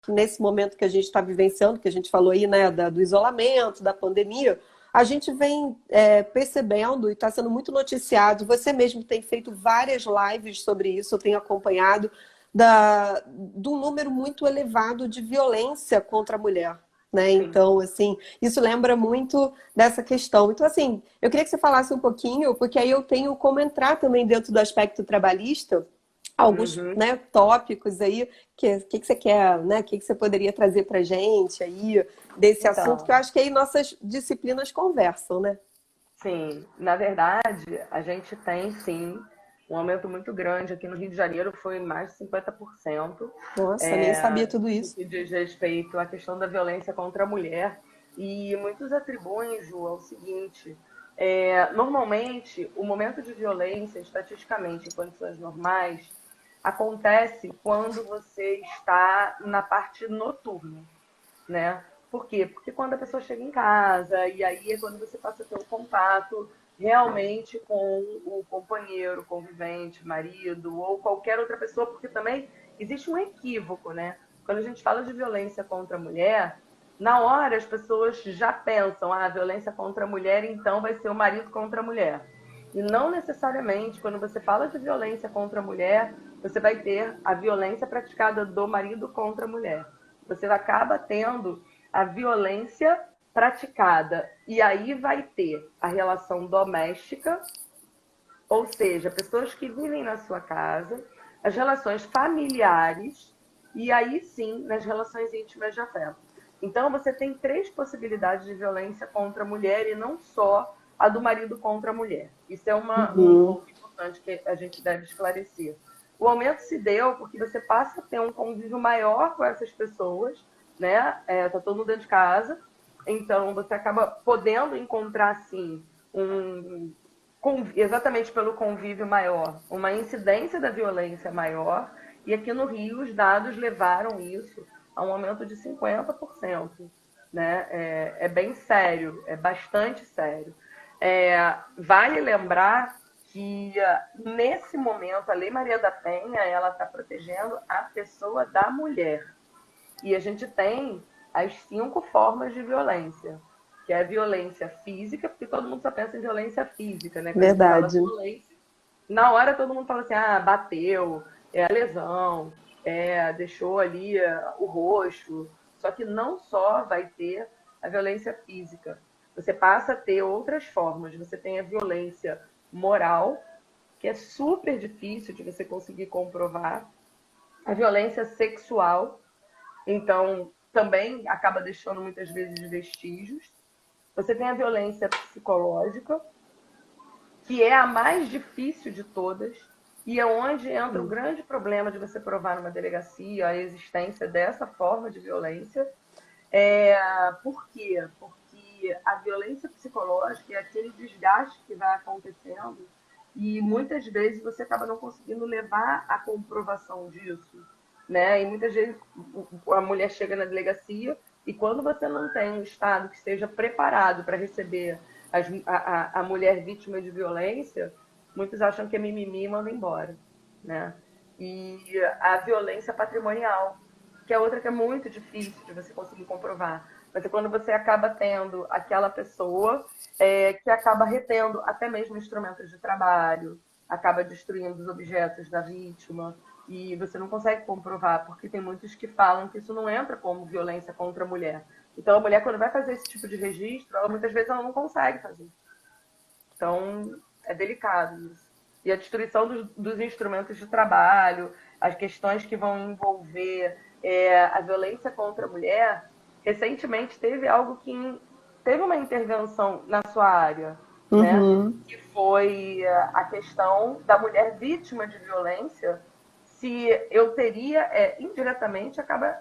que nesse momento que a gente está vivenciando, que a gente falou aí, né, do isolamento, da pandemia, a gente vem percebendo e está sendo muito noticiado. Você mesmo tem feito várias lives sobre isso, eu tenho acompanhado, de um número muito elevado de violência contra a mulher. Né? Sim. Então, assim, isso lembra muito dessa questão. Então, assim, eu queria que você falasse um pouquinho, porque aí eu tenho como entrar também dentro do aspecto trabalhista, alguns, Uhum. né, tópicos aí, que você quer, né? O que você poderia trazer pra gente aí desse assunto, que eu Então, acho que aí nossas disciplinas conversam, né? sim, na verdade, a gente tem sim um aumento muito grande. Aqui no Rio de Janeiro foi mais de 50%, Nossa, nem sabia tudo no isso. que diz respeito à questão da violência contra a mulher. E muitos atribuem, Ju, ao seguinte: normalmente, o momento de violência, estatisticamente, em condições normais, acontece quando você está na parte noturna, né? Por quê? Porque quando a pessoa chega em casa, e aí é quando você passa a ter um contato realmente com o companheiro, convivente, marido, ou qualquer outra pessoa, porque também existe um equívoco, né? Quando a gente fala de violência contra a mulher, na hora as pessoas já pensam, ah, a violência contra a mulher, então vai ser o marido contra a mulher. E não necessariamente, quando você fala de violência contra a mulher, você vai ter a violência praticada do marido contra a mulher. Você acaba tendo a violência praticada. E aí vai ter a relação doméstica, ou seja, pessoas que vivem na sua casa, as relações familiares e aí sim nas relações íntimas de afeto. Então você tem três possibilidades de violência contra a mulher e não só a do marido contra a mulher. Isso é um Uhum. ponto importante que a gente deve esclarecer. O aumento se deu porque você passa a ter um convívio maior com essas pessoas, né? Tá todo mundo dentro de casa, então você acaba podendo encontrar assim um exatamente pelo convívio maior, uma incidência da violência maior, e aqui no Rio os dados levaram isso a um aumento de 50%. Né? É bem sério, é bastante sério. Vale lembrar que nesse momento a Lei Maria da Penha ela está protegendo a pessoa da mulher. E a gente tem as 5 formas de violência, que é a violência física, porque todo mundo só pensa em violência física, né? Quando a gente fala Verdade. violência, na hora todo mundo fala assim, ah, bateu, é a lesão, deixou ali o rosto. Só que não só vai ter a violência física, você passa a ter outras formas. Você tem a violência moral, que é super difícil de você conseguir comprovar, a violência sexual, então também acaba deixando muitas vezes vestígios. Você tem a violência psicológica, que é a mais difícil de todas, e é onde entra o grande problema de você provar numa delegacia a existência dessa forma de violência. Por quê? Porque a violência psicológica é aquele desgaste que vai acontecendo e muitas vezes você acaba não conseguindo levar a comprovação disso, né? E muitas vezes a mulher chega na delegacia e quando você não tem um Estado que esteja preparado para receber a mulher vítima de violência, muitos acham que é mimimi e mandam embora, né? E a violência patrimonial, que é outra que é muito difícil de você conseguir comprovar. Mas é quando você acaba tendo aquela pessoa que acaba retendo até mesmo instrumentos de trabalho, acaba destruindo os objetos da vítima, e você não consegue comprovar, porque tem muitos que falam que isso não entra como violência contra a mulher. Então, a mulher, quando vai fazer esse tipo de registro, muitas vezes ela não consegue fazer. Então, é delicado isso. E a destruição dos instrumentos de trabalho, as questões que vão envolver a violência contra a mulher. Recentemente teve algo que teve uma intervenção na sua área, né? Uhum. Que foi a questão da mulher vítima de violência, se eu teria, indiretamente, acaba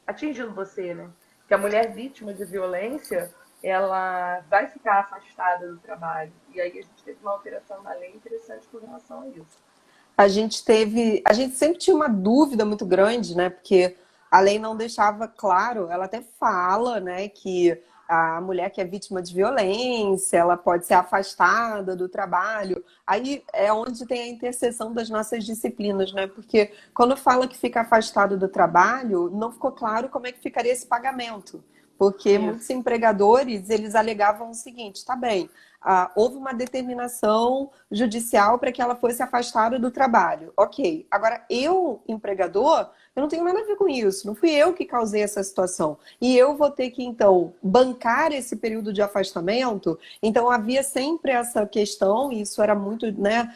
atingindo você, né? Que a mulher vítima de violência ela vai ficar afastada do trabalho. E aí a gente teve uma alteração na lei interessante com relação a isso. A gente sempre tinha uma dúvida muito grande, né? Porque a lei não deixava claro, ela até fala, né, que a mulher que é vítima de violência, ela pode ser afastada do trabalho. Aí é onde tem a interseção das nossas disciplinas, né? Porque quando fala que fica afastado do trabalho, não ficou claro como é que ficaria esse pagamento. Porque muitos Isso. empregadores, eles alegavam o seguinte, tá bem, houve uma determinação judicial para que ela fosse afastada do trabalho. Ok. Agora, eu, empregador, eu não tenho nada a ver com isso. Não fui eu que causei essa situação. E eu vou ter que, então, bancar esse período de afastamento. Então, havia sempre essa questão, e isso era muito, né,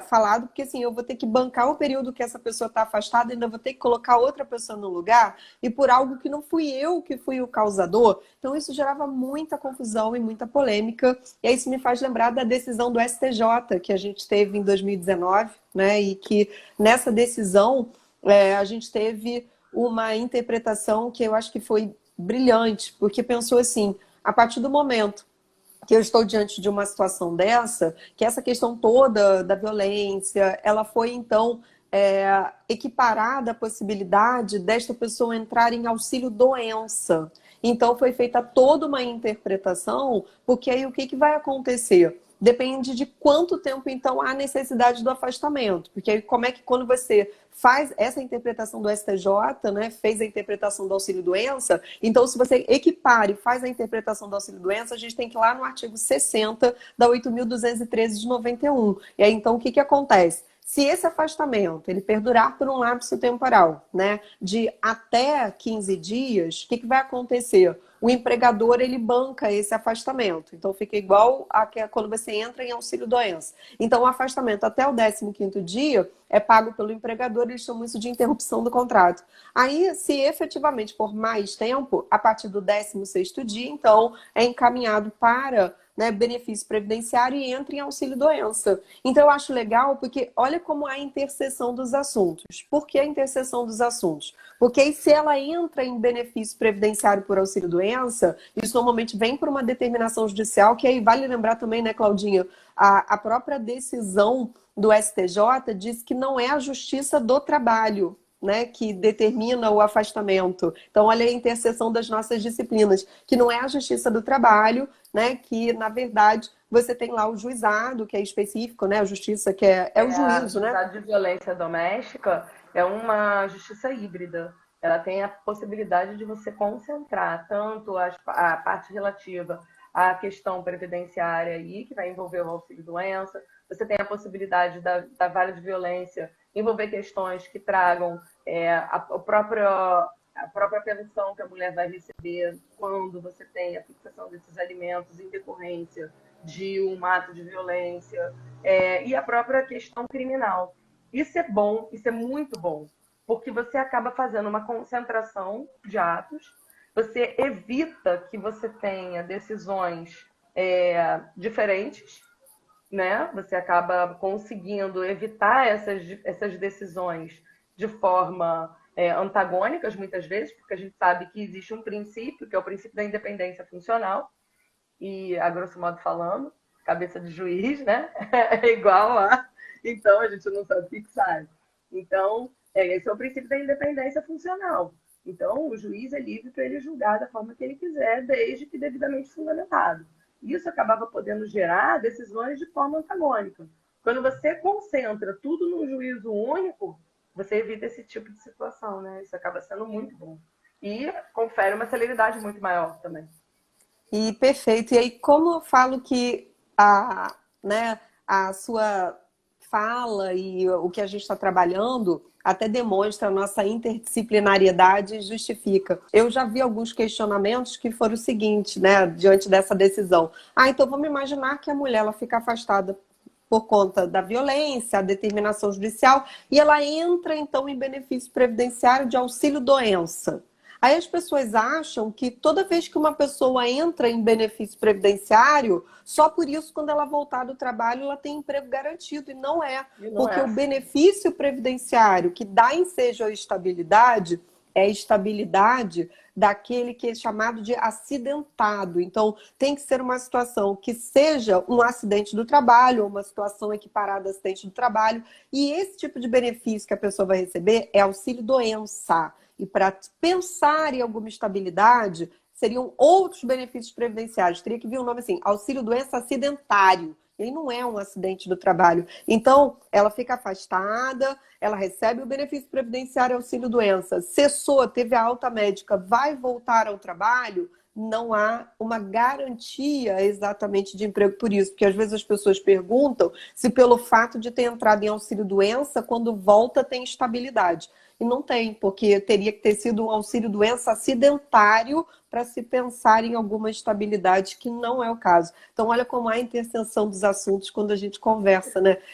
falado, porque assim, eu vou ter que bancar o período que essa pessoa está afastada, ainda vou ter que colocar outra pessoa no lugar, e por algo que não fui eu que fui o causador. Então, isso gerava muita confusão e muita polêmica. E aí isso me faz lembrar da decisão do STJ, que a gente teve em 2019, né, e que nessa decisão a gente teve uma interpretação que eu acho que foi brilhante, porque pensou assim, a partir do momento que eu estou diante de uma situação dessa, que essa questão toda da violência, ela foi então equiparada à possibilidade desta pessoa entrar em auxílio doença. Então foi feita toda uma interpretação, porque aí o que vai acontecer? Depende de quanto tempo, então, há necessidade do afastamento. Porque aí, como é que quando você faz essa interpretação do STJ, né, fez a interpretação do auxílio-doença, então, se você equipara e faz a interpretação do auxílio-doença, a gente tem que ir lá no artigo 60 da 8.213 de 91. E aí, então, o que acontece? Se esse afastamento ele perdurar por um lapso temporal, né, de até 15 dias, o que vai acontecer? O empregador ele banca esse afastamento. Então fica igual a quando você entra em auxílio-doença. Então o afastamento até o 15º dia é pago pelo empregador, eles chamam isso de interrupção do contrato. Aí, se efetivamente for mais tempo, a partir do 16º dia, então é encaminhado para, né, benefício previdenciário e entra em auxílio-doença. Então eu acho legal porque olha como há a interseção dos assuntos. Por que a interseção dos assuntos? Porque aí, se ela entra em benefício previdenciário por auxílio-doença, isso normalmente vem por uma determinação judicial, que aí vale lembrar também, né, Claudinha, a própria decisão do STJ diz que não é a Justiça do Trabalho, né, que determina o afastamento. Então, olha a interseção das nossas disciplinas, que não é a Justiça do Trabalho, né, que, na verdade, você tem lá o juizado, que é específico, né, a justiça que é o juízo, né? O juizado de violência doméstica é uma justiça híbrida. Ela tem a possibilidade de você concentrar tanto a parte relativa à questão previdenciária aí, que vai envolver o auxílio-doença, você tem a possibilidade da vara de violência envolver questões que tragam a própria pensão que a mulher vai receber quando você tem a fixação desses alimentos em decorrência de um ato de violência, e a própria questão criminal. Isso é bom, isso é muito bom, porque você acaba fazendo uma concentração de atos, você evita que você tenha decisões diferentes, né? Você acaba conseguindo evitar essas decisões de forma antagônicas, muitas vezes, porque a gente sabe que existe um princípio, que é o princípio da independência funcional, e, a grosso modo falando, cabeça de juiz, né? É igual a... Então, a gente não sabe fixar. Então, esse é o princípio da independência funcional. Então, o juiz é livre para ele julgar da forma que ele quiser, desde que devidamente fundamentado. Isso acabava podendo gerar decisões de forma antagônica. Quando você concentra tudo num juízo único, você evita esse tipo de situação, né? Isso acaba sendo muito bom. E confere uma celeridade muito maior também. E perfeito. E aí, como eu falo que né, a sua fala e o que a gente está trabalhando até demonstra a nossa interdisciplinariedade e justifica. Eu já vi alguns questionamentos que foram o seguinte, né, diante dessa decisão. Então vamos imaginar que a mulher ela fica afastada por conta da violência, a determinação judicial, e ela entra, então, em benefício previdenciário de auxílio-doença. Aí as pessoas acham que toda vez que uma pessoa entra em benefício previdenciário, só por isso, quando ela voltar do trabalho, ela tem emprego garantido. E não é. Porque o benefício previdenciário que dá ensejo à estabilidade é a estabilidade daquele que é chamado de acidentado. Então, tem que ser uma situação que seja um acidente do trabalho, ou uma situação equiparada a acidente do trabalho. E esse tipo de benefício que a pessoa vai receber é auxílio-doença. E para pensar em alguma estabilidade, seriam outros benefícios previdenciários. Teria que vir um nome assim, auxílio-doença acidentário. Ele não é um acidente do trabalho. Então, ela fica afastada, ela recebe o benefício previdenciário auxílio-doença, cessou, teve a alta médica, vai voltar ao trabalho, não há uma garantia exatamente de emprego por isso. Porque às vezes as pessoas perguntam se pelo fato de ter entrado em auxílio-doença, quando volta tem estabilidade. E não tem, porque teria que ter sido um auxílio-doença acidentário para se pensar em alguma estabilidade, que não é o caso. Então, olha como há interseção dos assuntos quando a gente conversa, né?